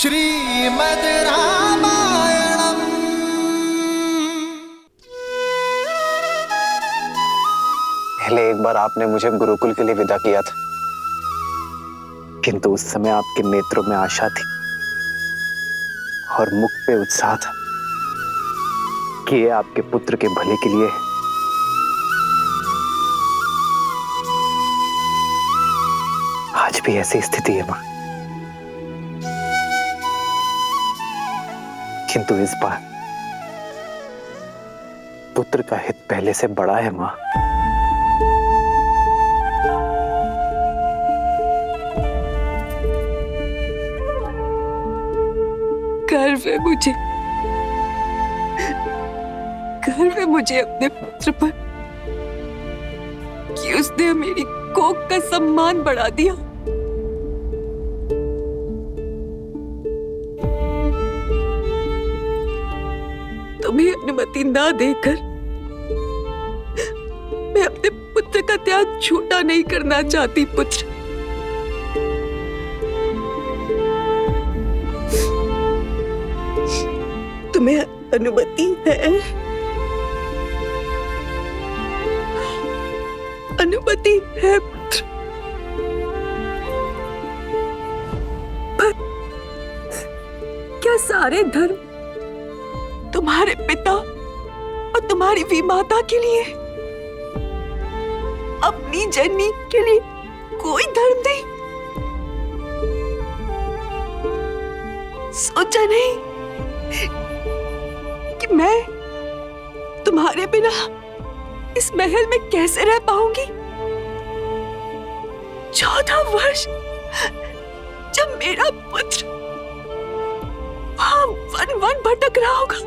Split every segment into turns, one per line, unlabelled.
श्रीमद् रामायणम्।
पहले एक बार आपने मुझे गुरुकुल के लिए विदा किया था, किंतु उस समय आपके नेत्रों में आशा थी और मुख पे उत्साह था कि ये आपके पुत्र के भले के लिए है। आज भी ऐसी स्थिति है मां, किंतु इस बार पुत्र का हित पहले से बड़ा है मां।
गर्व है मुझे अपने पुत्र पर कि उसने मेरी कोख का सम्मान बढ़ा दिया। तुम्हें अनुमति ना देकर मैं अपने पुत्र का त्याग झूठा नहीं करना चाहती पुत्र। तुम्हें अनुमति है, अनुमति है पुत्र, पर क्या सारे धर्म तुम्हारे पिता और तुम्हारी विमाता के लिए, अपनी जननी के लिए कोई धर्म नहीं? सोचा नहीं कि मैं तुम्हारे बिना इस महल में कैसे रह पाऊंगी? 14 वर्ष जब मेरा पुत्र वहां वन वन भटक रहा होगा।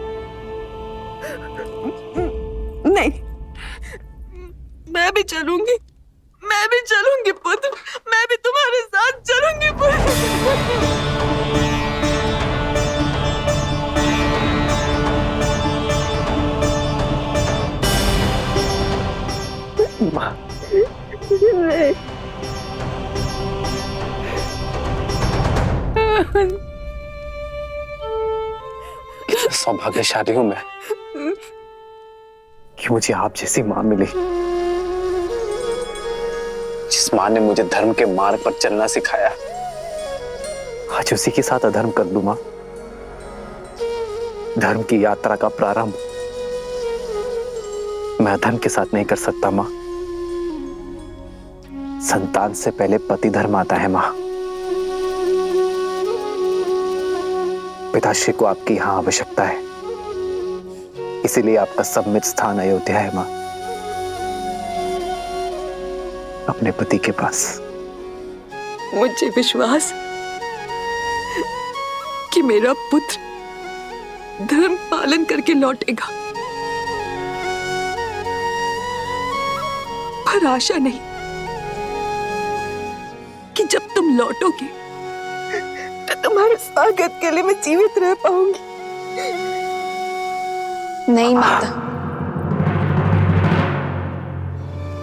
नहीं, मैं भी चलूंगी पुत्र, मैं भी तुम्हारे साथ चलूंगी पुत्र।
मां, कितना सौभाग्यशाली हूं मैं कि मुझे आप जैसी मां मिली, जिस मां ने मुझे धर्म के मार्ग पर चलना सिखाया। आज उसी के साथ अधर्म कर दूं मां। धर्म की यात्रा का प्रारंभ मैं अधर्म के साथ नहीं कर सकता मां। संतान से पहले पति धर्म आता है मां। पिताश्री को आपकी यहां आवश्यकता है, इसीलिए आपका सम्मित स्थान अयोध्या है मां, अपने पति के पास।
मुझे विश्वास कि मेरा पुत्र धर्म पालन करके लौटेगा, पर आशा नहीं कि जब तुम लौटोगे तो तुम्हारे स्वागत के लिए मैं जीवित रह पाऊंगी।
नहीं माता,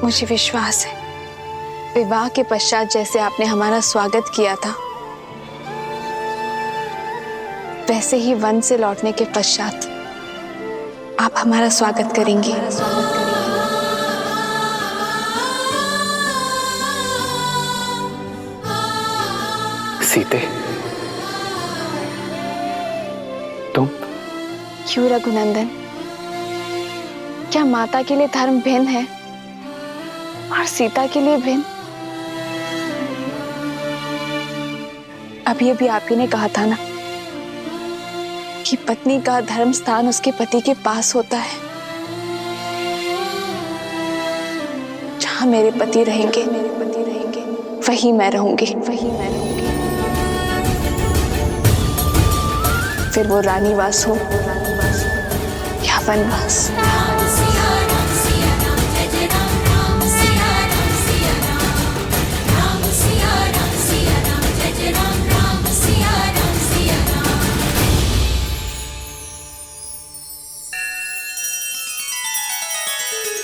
मुझे विश्वास है विवाह के पश्चात जैसे आपने हमारा स्वागत किया था, वैसे ही वन से लौटने के पश्चात आप हमारा स्वागत करेंगी।
सीते, तुम?
क्यों रघुनंदन, क्या माता के लिए धर्म भिन्न है और सीता के लिए भिन्न? अभी आप ही ने कहा था ना कि पत्नी का धर्म स्थान उसके पति के पास होता है। जहां मेरे पति रहेंगे वहीं मैं रहूंगी। फिर वो रानीवास हो या वनवास।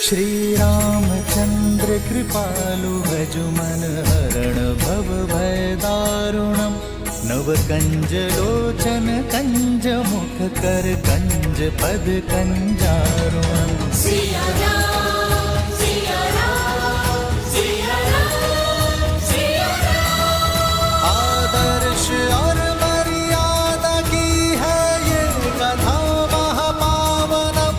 श्री रामचंद्र कृपालु भज मन हरण भव भय दारुणम्। नव कंज लोचन कंज मुख कर कंज पद कंजारुण आदर्श और मर्यादा की है ये कथा महापावनम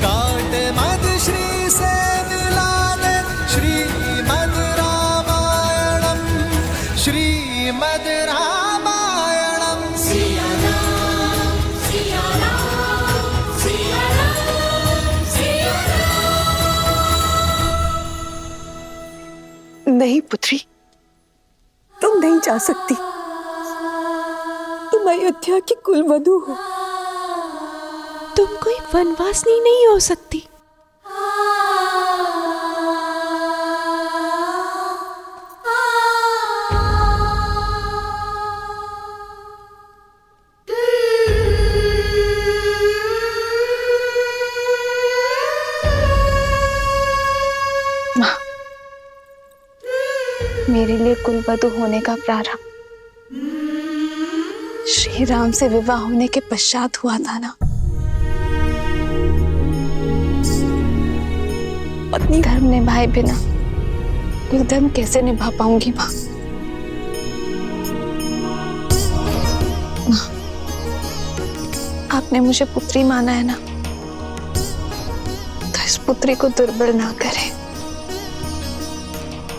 काट मद श्री से मिला दे श्रीमद् रामायणम श्रीमद् रामायणम
नहीं पुत्री, तुम नहीं जा सकती। तुम अयोध्या की कुलवधू हो। तुम कोई वनवासिनी नहीं हो सकती।
मेरे लिए कुलवधू होने का प्रारंभ श्री राम से विवाह होने के पश्चात हुआ था ना। पत्नी धर्म निभाए बिना कुल धर्म कैसे निभा पाऊंगी माँ? आपने मुझे पुत्री माना है ना, तो इस पुत्री को दुर्बल ना करें।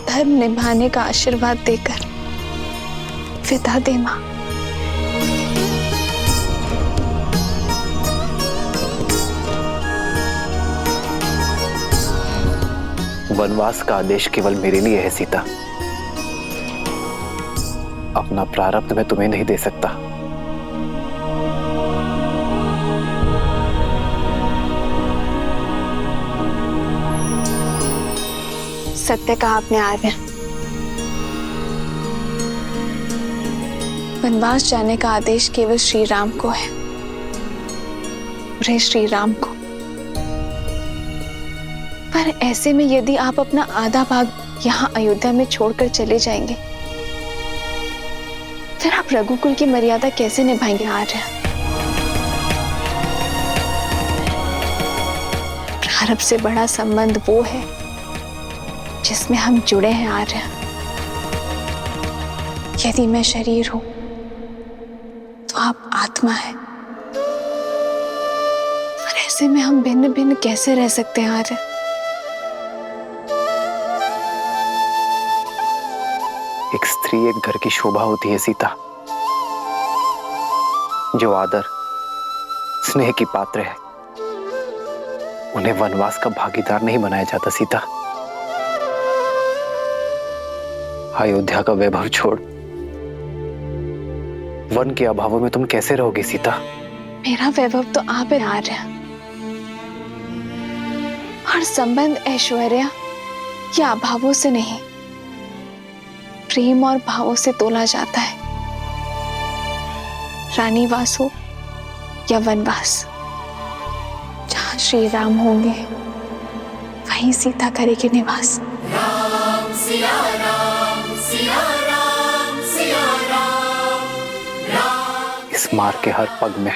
धर्म निभाने का आशीर्वाद देकर विदा दे मां।
वनवास का आदेश केवल मेरे लिए है सीता। अपना प्रारब्ध मैं तुम्हें नहीं दे सकता।
सत्य कहा आपने आर्य। वनवास जाने का आदेश केवल श्री राम को है। श्री राम को। पर ऐसे में यदि आप अपना आधा भाग यहाँ अयोध्या में छोड़कर चले जाएंगे, फिर आप रघुकुल की मर्यादा कैसे निभाएंगे आर्य? प्रारब्ध से बड़ा संबंध वो है जिसमें हम जुड़े हैं आर्य। यदि मैं शरीर हूं तो आप आत्मा है। और ऐसे में हम भिन्न भिन्न कैसे रह सकते हैं आर्य?
एक स्त्री एक घर की शोभा होती है सीता। जो आदर स्नेह की पात्र है, उन्हें वनवास का भागीदार नहीं बनाया जाता सीता। अयोध्या का वैभव छोड़ वन के अभावों में तुम कैसे रहोगी सीता?
मेरा वैभव तो आप है आर्य। हर संबंध ऐश्वर्य या अभावों से नहीं, प्रेम और भावों से तोला जाता है। रानीवास हो या वनवास, जहां श्री राम होंगे वहीं सीता करेगी निवास।
राम सिया राम सिया राम सिया राम राम।
इस मार्ग के हर पग में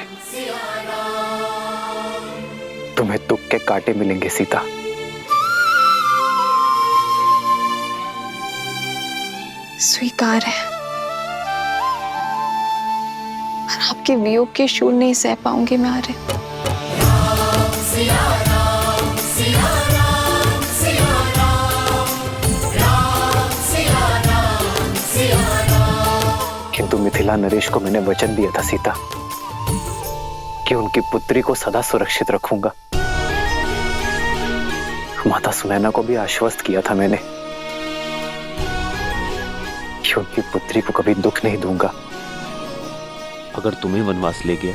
तुम्हें दुख के कांटे मिलेंगे सीता।
स्वीकार है, पर आपके वियोग के शूल नहीं सह पाऊंगी मैं आर्य।
किंतु मिथिला नरेश को मैंने वचन दिया था सीता कि उनकी पुत्री को सदा सुरक्षित रखूंगा। माता सुनैना को भी आश्वस्त किया था मैंने कि उनकी पुत्री को कभी दुख नहीं दूंगा।
अगर तुम्हें वनवास ले गया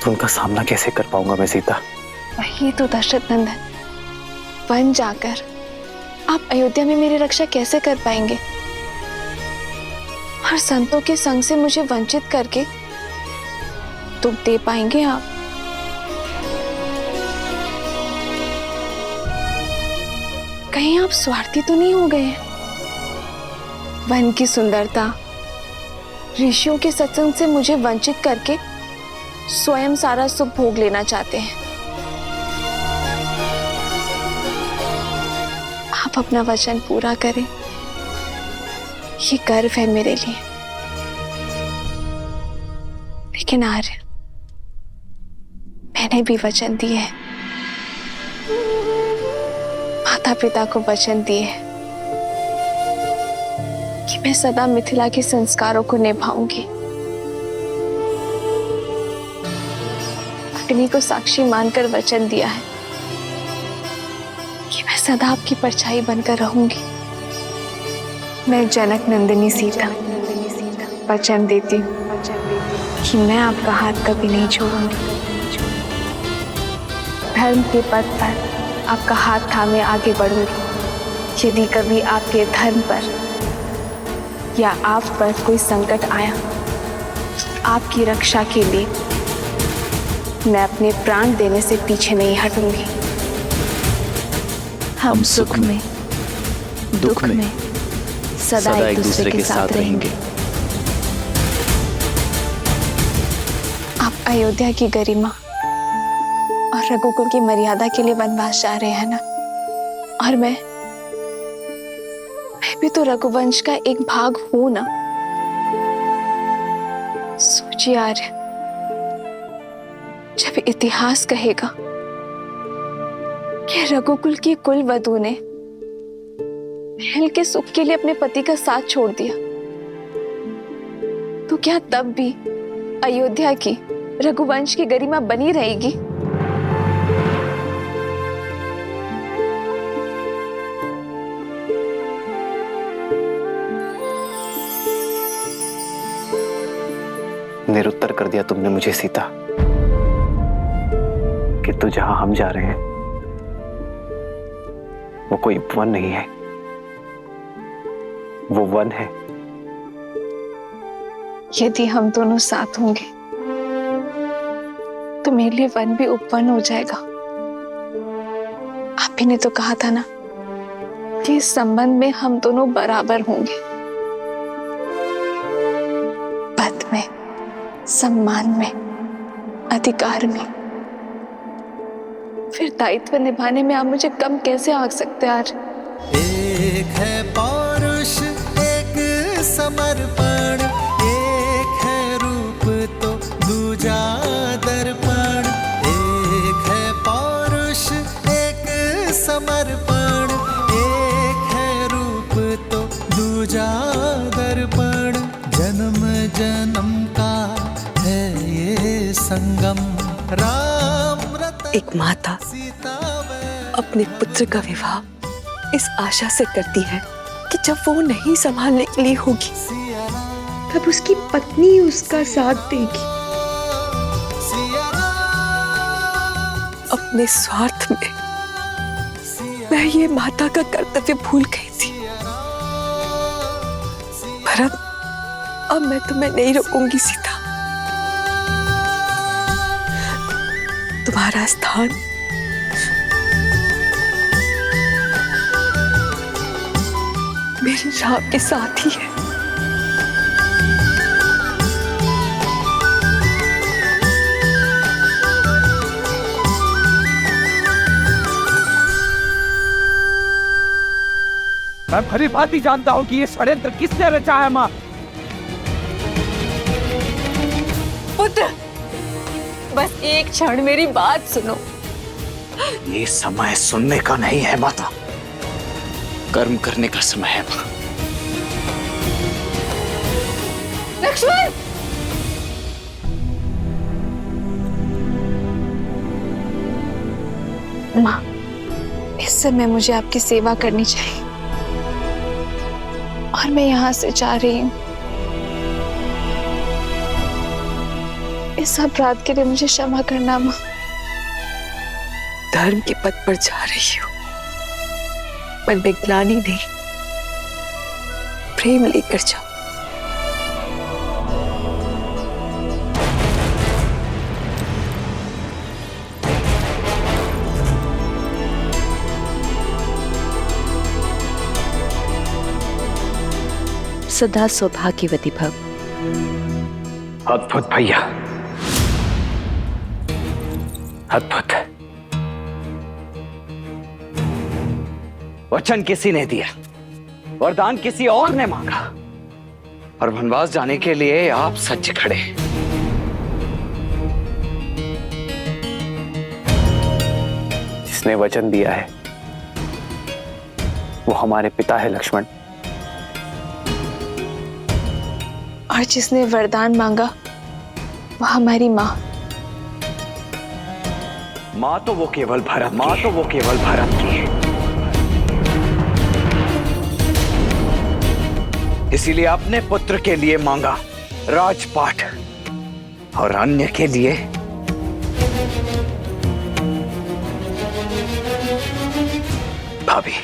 तो उनका सामना कैसे कर पाऊंगा मैं सीता?
वही तो दशरथ नंदन, वन जाकर आप अयोध्या में मेरी रक्षा कैसे कर पाएंगे? और संतों के संग से मुझे वंचित करके दुख दे पाएंगे आप? कहीं आप स्वार्थी तो नहीं हो गए? वन की सुंदरता, ऋषियों के सत्संग से मुझे वंचित करके स्वयं सारा सुख भोग लेना चाहते हैं। आप अपना वचन पूरा करें, ये गर्व है मेरे लिए। लेकिन आर्य, मैंने भी वचन दिए हैं, माता पिता को वचन दिए हैं कि मैं सदा मिथिला के संस्कारों को निभाऊंगी। अग्नि को साक्षी मानकर वचन दिया है कि मैं सदा आपकी परछाई बनकर रहूंगी। मैं जनक नंदिनी सीता वचन देती हूँ कि मैं आपका हाथ कभी नहीं छोड़ूंगी। धर्म के पथ पर आपका हाथ थामे आगे बढ़ूंगी। यदि कभी आपके धर्म पर या आप पर कोई संकट आया, आपकी रक्षा के लिए मैं अपने प्राण देने से पीछे नहीं हटूंगी। हम सुख में दुख में सदा एक दूसरे के साथ रहेंगे। आप अयोध्या की गरिमा और रघुकुल की मर्यादा के लिए वनवास जा रहे हैं ना, और मैं भी तो रघुवंश का एक भाग हूं ना। सोचिए आर्य, जब इतिहास कहेगा कि रघुकुल की कुल वधू ने महल के सुख के लिए अपने पति का साथ छोड़ दिया, तो क्या तब भी अयोध्या की रघुवंश की गरिमा बनी रहेगी?
निरुत्तर कर दिया तुमने मुझे सीता कि तू जहां हम जा रहे हैं वो कोई वन नहीं है, वो वन है।
यदि हम दोनों साथ होंगे तो मेरे लिए वन भी उपवन हो जाएगा। आप ही ने तो कहा था ना कि इस संबंध में हम दोनों बराबर होंगे, पद में, सम्मान में, अधिकार में। फिर दायित्व निभाने में आप मुझे कम कैसे आंक सकते हैं? आज
एक है पौरुष, एक समर्पण, एक है रूप तो दूजा दर्पण। एक है पौरुष, एक समर्पण, एक है रूप तो दूजा दर्पण। जन्म जन्म का है ये संगम, राम रतन
एक माता अपने पुत्र का विवाह इस आशा से करती है कि जब वो नहीं संभालने के लिए होगी तब उसकी पत्नी उसका साथ देगी। अपने स्वार्थ में मैं ये माता का कर्तव्य भूल गई थी, पर अब मैं तुम्हें नहीं रोकूंगी सीता। तुम्हारा स्थान मेरे राम के साथ ही है।
मैं भली भांति जानता हूं कि ये षड्यंत्र किसने रचा है। मां,
पुत्र, बस एक क्षण मेरी बात सुनो।
ये समय सुनने का नहीं है माता, कर्म करने का समय है। मां,
लक्ष्मण!
माँ, इस समय मुझे आपकी सेवा करनी चाहिए और मैं यहाँ से जा रही हूँ। इस अपराध के लिए मुझे क्षमा करना माँ।
धर्म के पथ पर जा रही हूँ, मन में ग्लानि नहीं, प्रेम लेकर जाओ। सदा सौभाग्यवती भव।
अद्भुत भैया, अद्भुत। वचन किसी ने दिया, वरदान किसी और ने मांगा, और वनवास जाने के लिए आप सच खड़े। जिसने वचन दिया है वो हमारे पिता है लक्ष्मण,
और जिसने वरदान मांगा वो हमारी माँ।
माँ तो वो केवल भरत की है। इसीलिए अपने पुत्र के लिए मांगा राजपाट, और अन्य के लिए भाभी।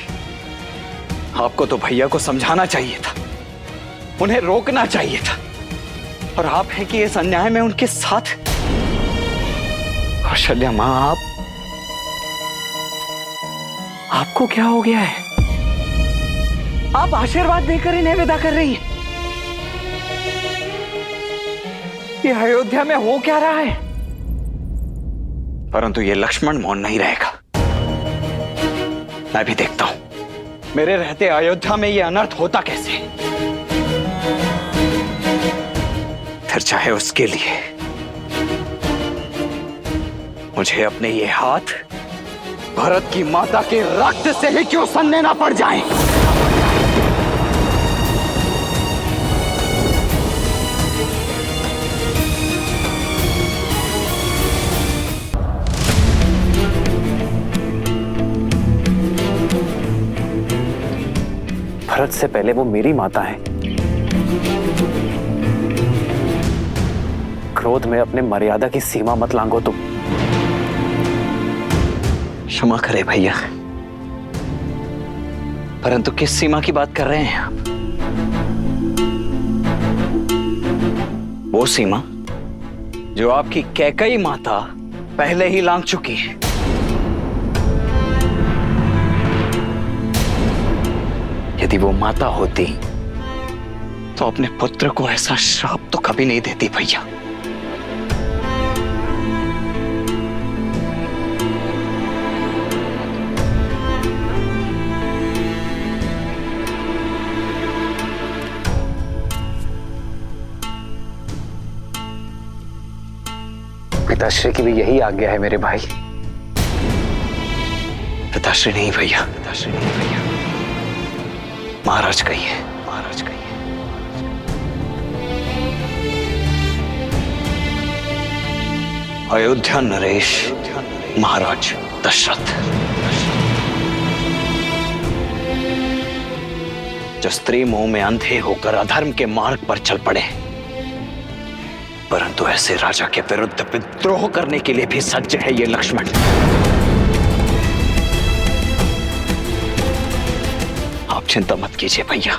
आपको तो भैया को समझाना चाहिए था, उन्हें रोकना चाहिए था, और आप हैं कि इस अन्याय में उनके साथ। कौशल्या मां, आपको क्या हो गया है? आप आशीर्वाद देकर इन्हें विदा कर रही हैं। ये अयोध्या में हो क्या रहा है? परंतु ये लक्ष्मण मौन नहीं रहेगा। मैं भी देखता हूं मेरे रहते अयोध्या में ये अनर्थ होता कैसे। फिर चाहे उसके लिए मुझे अपने ये हाथ भरत की माता के रक्त से ही क्यों सनने ना पड़ जाएं। भरत से पहले वो मेरी माता है। क्रोध में अपने मर्यादा की सीमा मत लांघो तुम। क्षमा करे भैया, परंतु किस सीमा की बात कर रहे हैं आप? वो सीमा जो आपकी कैकई माता पहले ही लांघ चुकी है। यदि वो माता होती तो अपने पुत्र को ऐसा श्राप तो कभी नहीं देती भैया। पिताश्री की भी यही आज्ञा है मेरे भाई। पिताश्री नहीं भैया, पिताश्री नहीं भैया, महाराज कहिए, महाराज कहिए। अयोध्या नरेश महाराज दशरथ, जो स्त्री मोह में अंधे होकर अधर्म के मार्ग पर चल पड़े, परंतु ऐसे राजा के विरुद्ध विद्रोह करने के लिए भी सज्ज है ये लक्ष्मण। आप चिंता मत कीजिए भैया,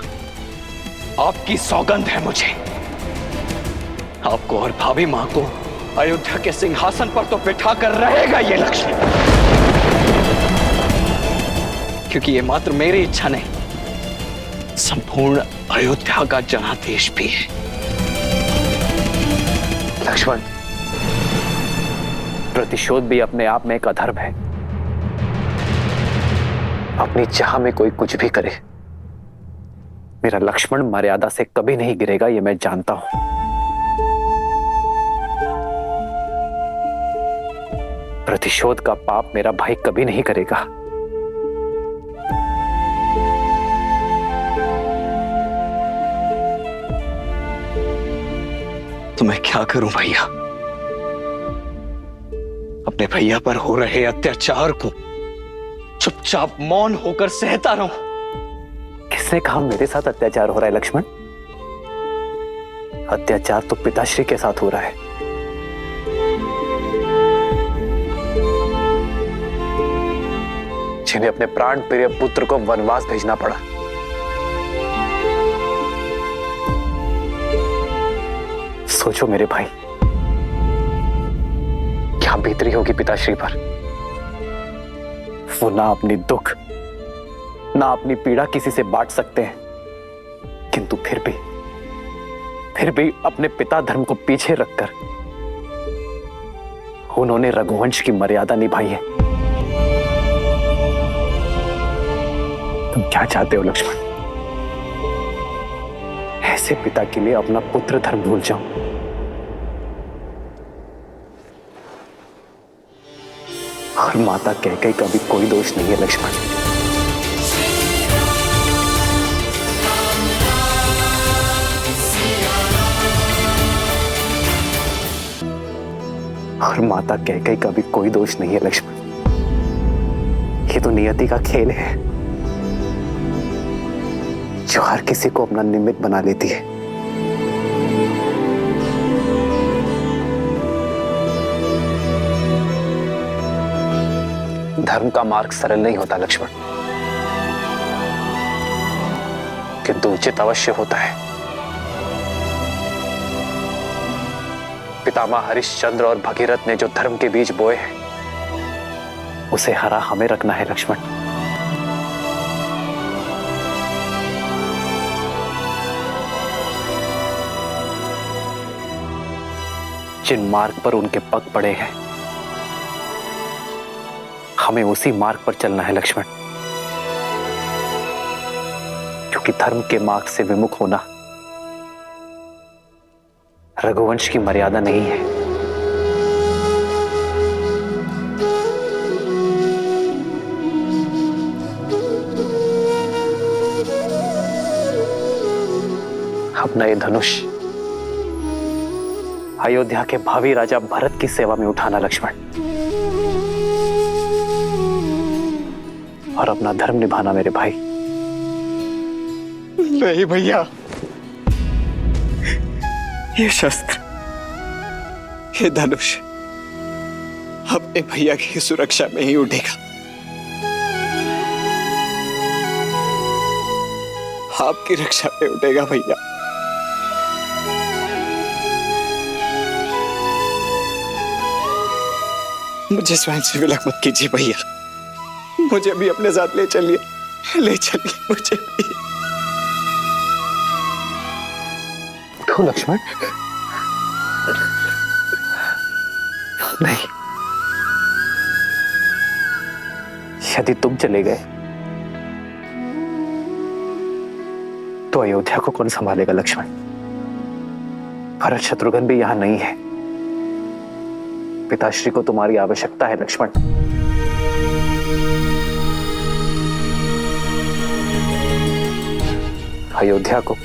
आपकी सौगंध है मुझे। आपको और भाभी मां को अयोध्या के सिंहासन पर तो बिठा कर रहेगा ये लक्ष्मण, क्योंकि ये मात्र मेरी इच्छा नहीं, संपूर्ण अयोध्या का जनादेश भी है। लक्ष्मण, प्रतिशोध भी अपने आप में एक अधर्म है। अपनी चाह में कोई कुछ भी करे, मेरा लक्ष्मण मर्यादा से कभी नहीं गिरेगा, ये मैं जानता हूं। प्रतिशोध का पाप मेरा भाई कभी नहीं करेगा। तो मैं क्या करूं भैया? अपने भैया पर हो रहे अत्याचार को चुपचाप मौन होकर सहता रहूं? किसने कहा मेरे साथ अत्याचार हो रहा है लक्ष्मण? अत्याचार तो पिताश्री के साथ हो रहा है। जिन्हें अपने प्राण प्रिय पुत्र को वनवास भेजना पड़ा। सोचो मेरे भाई, क्या बीतरी होगी पिताश्री पर। वो ना अपनी दुख ना अपनी पीड़ा किसी से बांट सकते हैं, किंतु फिर भी
फिर भी अपने पिता धर्म को पीछे रखकर उन्होंने रघुवंश की मर्यादा निभाई है। तुम क्या चाहते हो लक्ष्मण? ऐसे पिता के लिए अपना पुत्र धर्म भूल जाऊं? और माता कैकेयी का भी कोई दोष नहीं है लक्ष्मण। और माता कैकेयी का भी कोई दोष नहीं है लक्ष्मण। ये तो नियति का खेल है जो हर किसी को अपना निमित्त बना लेती है। धर्म का मार्ग सरल नहीं होता लक्ष्मण, किंतु उचित अवश्य होता है। पितामह हरिश्चंद्र और भगीरथ ने जो धर्म के बीज बोए हैं उसे हरा हमें रखना है लक्ष्मण। जिन मार्ग पर उनके पग पड़े हैं हमें उसी मार्ग पर चलना है लक्ष्मण, क्योंकि धर्म के मार्ग से विमुख होना रघुवंश की मर्यादा नहीं है। अपना ये धनुष अयोध्या के भावी राजा भरत की सेवा में उठाना लक्ष्मण, और अपना धर्म निभाना मेरे भाई।
नहीं भैया, ये शस्त्र, ये धनुष अपने भैया की सुरक्षा में ही उठेगा। आपकी रक्षा में उठेगा भैया। मुझे स्वयं से विलक मत कीजिए भैया, मुझे भी अपने साथ ले चलिए, ले चलिए मुझे भी।
तो लक्ष्मण नहीं, यदि तुम चले गए तो अयोध्या को कौन संभालेगा लक्ष्मण? भरत शत्रुघ्न भी यहां नहीं है। पिताश्री को तुम्हारी आवश्यकता है लक्ष्मण। अयोध्या को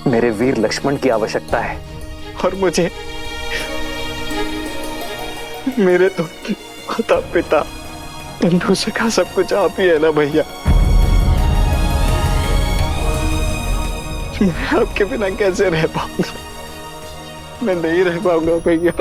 मेरे वीर लक्ष्मण की आवश्यकता है।
और मुझे मेरे तो माता पिता बंधु सखा सब कुछ आप ही है ना भैया। मैं आपके बिना कैसे रह पाऊंगा? मैं नहीं रह पाऊंगा भैया।